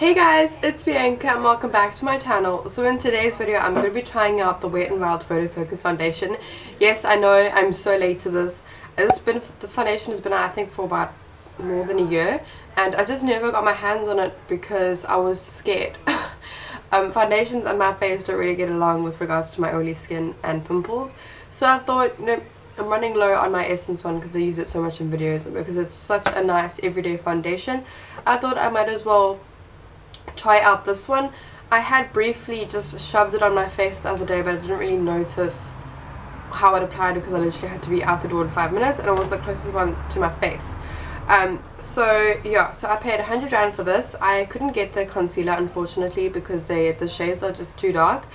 Hey guys, it's Bianca and welcome back to my channel. So in today's video I'm going to be trying out the Wet n Wild PhotoFocus foundation. Yes, I know I'm so late to this. This foundation has been out I think for about more than a year, and I just never got my hands on it because I was scared. Foundations on my face don't really get along with regards to my oily skin and pimples. So I thought, I'm running low on my Essence one because I use it so much in videos and because it's such a nice everyday foundation. I thought I might as well try out this one. I had briefly just shoved it on my face the other day, but I didn't really notice how it applied because I literally had to be out the door in 5 minutes and it was the closest one to my face. So I paid 100 Rand for this. I couldn't get the concealer unfortunately because the shades are just too dark.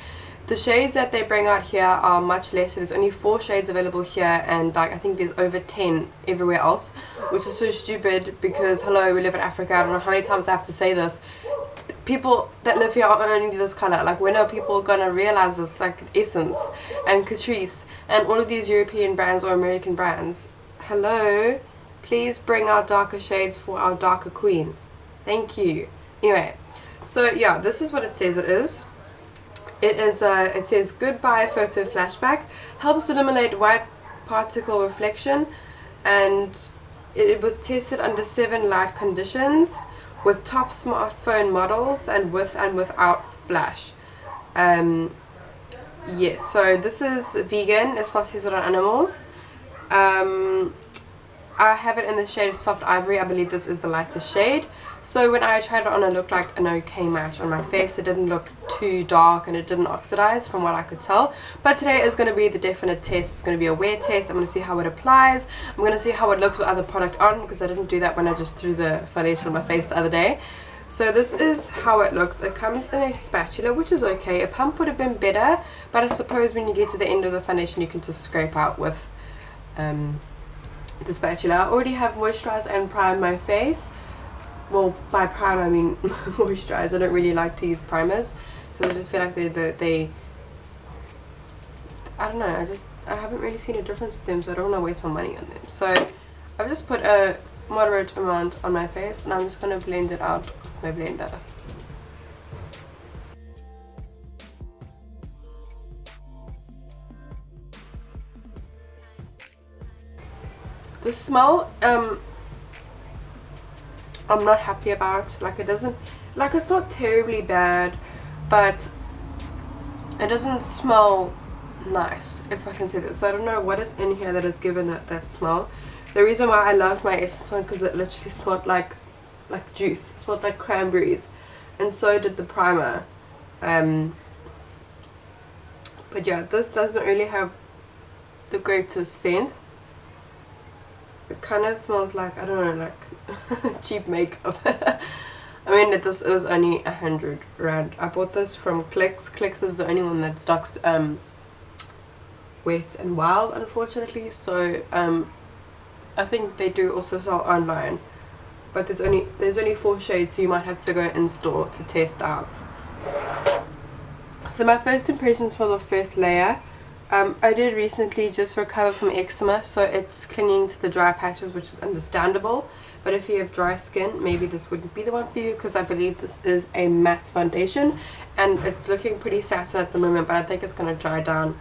The shades that they bring out here are much less, so there's only 4 shades available here, and like I think there's over 10 everywhere else, which is so stupid because hello, we live in Africa. I don't know how many times I have to say this. People that live here are only this color. Like, when are people gonna realize this? Like Essence and Catrice and all of these European brands or American brands, hello, please bring out darker shades for our darker queens. Thank you. Anyway, so yeah, this is what it says it is. It says goodbye photo flashback, helps eliminate white particle reflection, and it was tested under 7 light conditions with top smartphone models and with and without flash. Yes, so this is vegan, it's not tested on animals. I have it in the shade Soft Ivory. I believe this is the lightest shade. So when I tried it on, it looked like an okay match on my face. It didn't look too dark and it didn't oxidize from what I could tell. But today is going to be the definite test. It's going to be a wear test. I'm going to see how it applies. I'm going to see how it looks with other product on because I didn't do that when I just threw the foundation on my face the other day. So this is how it looks. It comes in a spatula, which is okay. A pump would have been better, but I suppose when you get to the end of the foundation you can just scrape out with the spatula. I already have moisturized and primed my face. Well, by prime I mean moisturize. I don't really like to use primers because I just feel like they I don't know, I haven't really seen a difference with them, so I don't want to waste my money on them. So I've just put a moderate amount on my face and I'm just going to blend it out with my blender. The smell, I'm not happy about. Like, it doesn't, like, it's not terribly bad, but it doesn't smell nice, if I can say that. So I don't know what is in here that has given that smell. The reason why I loved my Essence one because it literally smelled like juice. It smelled like cranberries, and so did the primer. But yeah, this doesn't really have the greatest scent. It kind of smells like, I don't know, like cheap makeup. I mean, it was only 100 Rand. I bought this from Clicks. Clicks is the only one that stocks Wet n Wild, unfortunately. So I think they do also sell online, but there's only 4 shades, so you might have to go in store to test out. So my first impressions for the first layer. I did recently just recover from eczema, so it's clinging to the dry patches, which is understandable. But if you have dry skin, maybe this wouldn't be the one for you because I believe this is a matte foundation and it's looking pretty satin at the moment, but I think it's going to dry down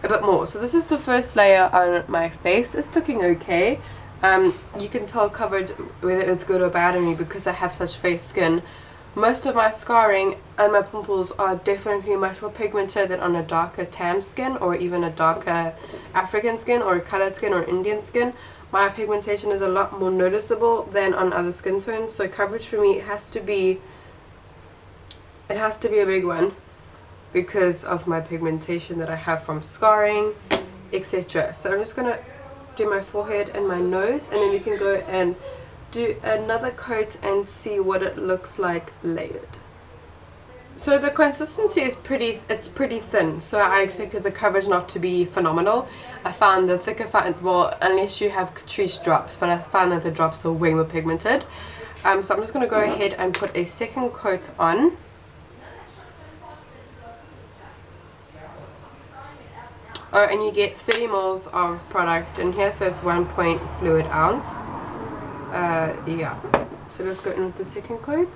a bit more. So this is the first layer on my face. It's looking okay. You can tell coverage whether it's good or bad on me because I have such fair skin. Most of my scarring and my pimples are definitely much more pigmented than on a darker tan skin or even a darker African skin or a colored skin or Indian skin. My pigmentation is a lot more noticeable than on other skin tones, so coverage for me has to be a big one because of my pigmentation that I have from scarring, etc. So I'm just going to do my forehead and my nose, and then we can go and do another coat and see what it looks like layered. So the consistency is pretty thin, so I expected the coverage not to be phenomenal. I found the thicker, well, unless you have Catrice drops, but I found that the drops are way more pigmented. So I'm just going to go ahead and put a second coat on. Oh, and you get 30 ml of product in here, so it's 1 fluid ounce. Yeah, so let's go in with the second coat.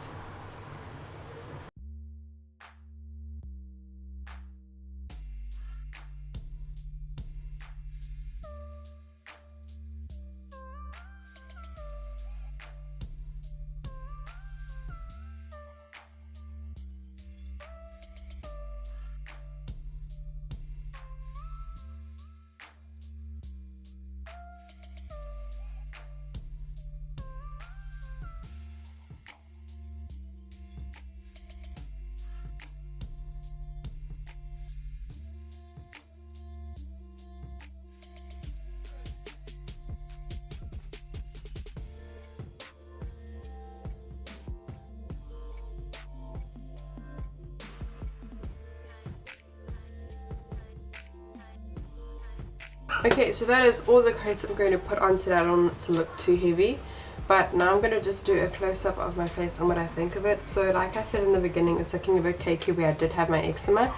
Okay, so that is all the coats I'm going to put on today. I don't want it to look too heavy. But now I'm going to just do a close-up of my face and what I think of it. So like I said in the beginning, it's looking a bit cakey where I did have my eczema.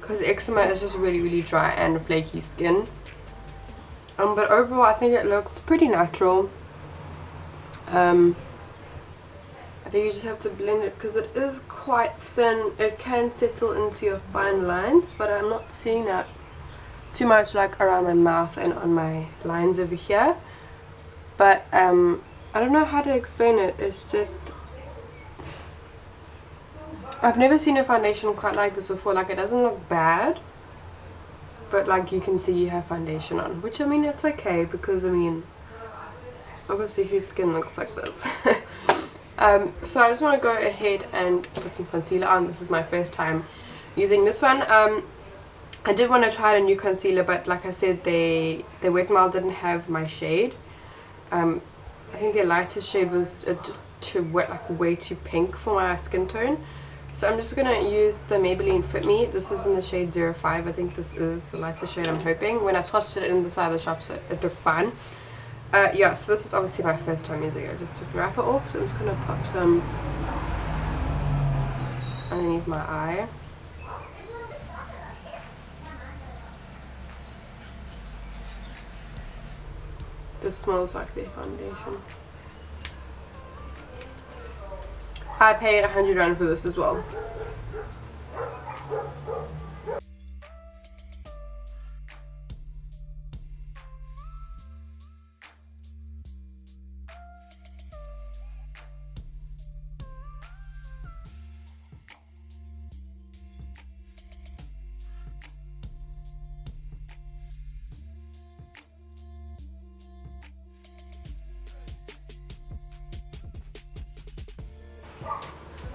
Because eczema is just really dry and flaky skin. But overall I think it looks pretty natural. I think you just have to blend it because it is quite thin. It can settle into your fine lines, but I'm not seeing that too much like around my mouth and on my lines over here. But I don't know how to explain it. It's just, I've never seen a foundation quite like this before. Like, it doesn't look bad, but like you can see you have foundation on, which I mean it's okay because I mean obviously whose skin looks like this. So I just want to go ahead and put some concealer on. This is my first time using this one. I did want to try a new concealer, but like I said, the Wet n Wild didn't have my shade. I think their lightest shade was just too wet, like way too pink for my skin tone. So I'm just going to use the Maybelline Fit Me. This is in the shade 05. I think this is the lightest shade I'm hoping. When I swatched it in the side of the shop, so it looked fine. Yeah, so this is obviously my first time using it. I just took the wrapper off, so I'm just going to pop some underneath my eye. This smells like their foundation. I paid 100 rand for this as well.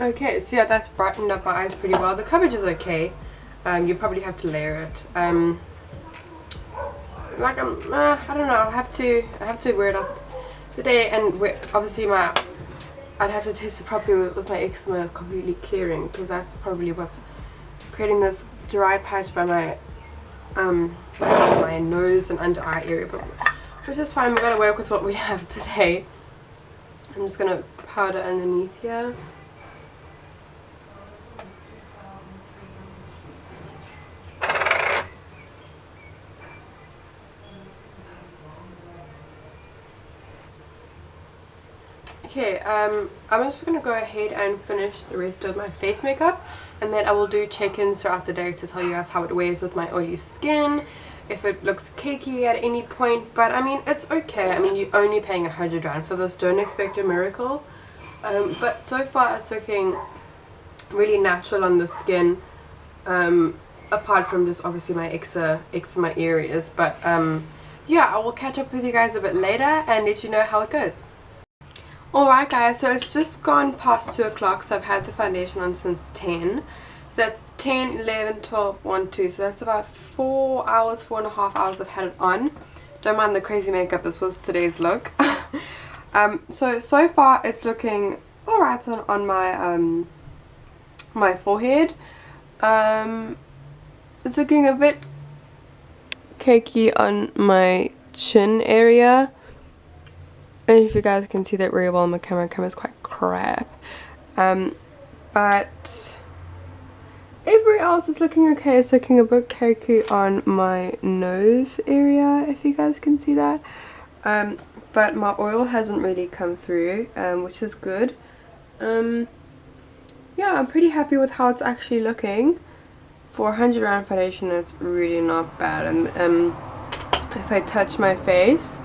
Okay, so yeah, that's brightened up my eyes pretty well. The coverage is okay. You probably have to layer it. I don't know. I have to wear it up today, and obviously I'd have to test it properly with my eczema completely clearing, because that's probably what's creating this dry patch by my nose and under eye area. But which is fine. We're gonna work with what we have today. I'm just gonna powder underneath here. Okay, I'm just going to go ahead and finish the rest of my face makeup, and then I will do check-ins throughout the day to tell you guys how it wears with my oily skin, if it looks cakey at any point. But I mean, it's okay. I mean, you're only paying 100 rand for this. Don't expect a miracle. But so far it's looking really natural on the skin, apart from just obviously my eczema areas. But yeah, I will catch up with you guys a bit later and let you know how it goes. Alright guys, so it's just gone past 2 o'clock, so I've had the foundation on since 10. So that's 10, 11, 12, 1, 2. So that's about 4 hours, 4.5 hours I've had it on. Don't mind the crazy makeup, this was today's look. So far it's looking alright on my my forehead. It's looking a bit cakey on my chin area. And if you guys can see that very well, my camera is quite crap. But everywhere else is looking okay. It's looking a bit cakey on my nose area, if you guys can see that. But my oil hasn't really come through, which is good. Yeah, I'm pretty happy with how it's actually looking. For 100 rand foundation, that's really not bad. And if I touch my face,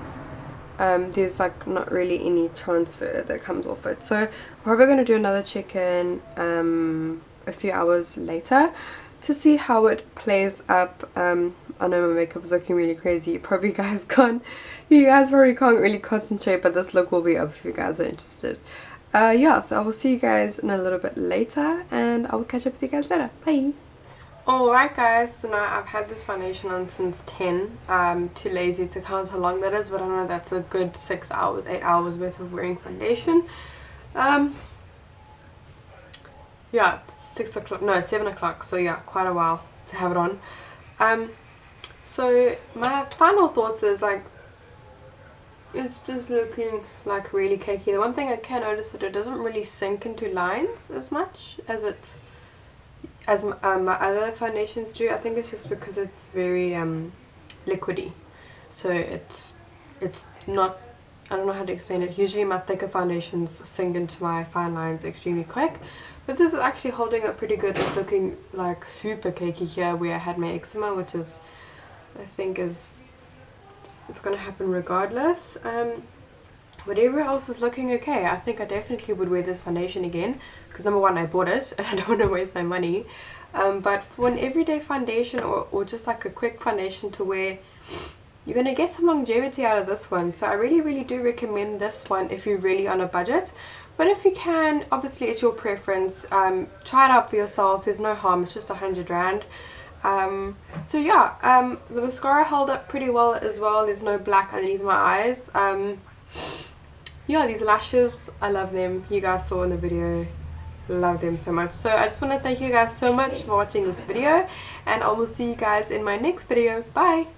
there's like not really any transfer that comes off it. So I'm probably going to do another check-in a few hours later to see how it plays up. I know my makeup is looking really crazy. You probably guys probably can't really concentrate, but this look will be up if you guys are interested. Yeah, so I will see you guys in a little bit later, and I will catch up with you guys later. Bye. Alright guys, so now I've had this foundation on since 10. Too lazy to count how long that is, but I know that's a good 6 hours, 8 hours worth of wearing foundation. Yeah, it's 6 o'clock, no, 7 o'clock, so yeah, quite a while to have it on. So my final thoughts is like, it's just looking like really cakey. The one thing I can notice that it doesn't really sink into lines as much as my other foundations do. I think it's just because it's very liquidy, so it's not, I don't know how to explain it. Usually my thicker foundations sink into my fine lines extremely quick, but this is actually holding up pretty good. It's looking like super cakey here where I had my eczema, which is, I think it's gonna happen regardless. Whatever else is looking okay. I think I definitely would wear this foundation again because number one, I bought it and I don't want to waste my money. But for an everyday foundation or just like a quick foundation to wear, you're going to get some longevity out of this one. So I really do recommend this one if you're really on a budget. But if you can, obviously it's your preference. Try it out for yourself. There's no harm. It's just 100 Rand. So yeah, the mascara held up pretty well as well. There's no black underneath my eyes. Yeah, these lashes, I love them. You guys saw in the video, love them so much. So I just want to thank you guys so much for watching this video, and I will see you guys in my next video. Bye.